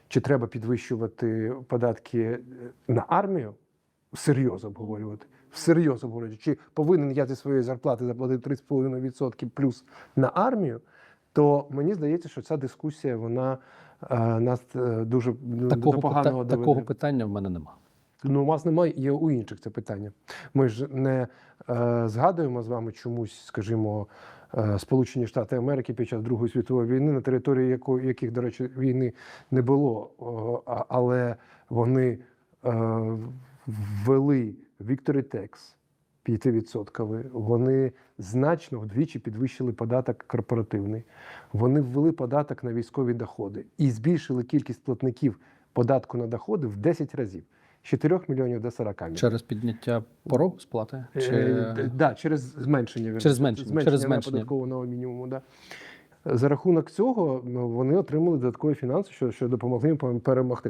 Чи треба підвищувати податки на армію? Всерйоз обговорювати. Всерйоз обговорювати. Чи повинен я зі своєї зарплати заплатити 3,5% плюс на армію, то мені здається, що ця дискусія, вона нас дуже до поганого доведе. Такого питання в мене немає. Ну, у вас немає, є у інших це питання. Ми ж не згадуємо з вами чомусь, скажімо, Сполучені Штати Америки під час Другої світової війни, на території яких, до речі, війни не було, але вони ввели Victory Tax 5%, вони значно вдвічі підвищили податок корпоративний, вони ввели податок на військові доходи і збільшили кількість платників податку на доходи в 10 разів. З 4 мільйонів до 40 мільйонів. Через підняття порогу сплати? Да, через зменшення. Через зменшення. Податкового мінімуму. Да. За рахунок цього вони отримали додаткові фінанси, що допомогли їм перемогти.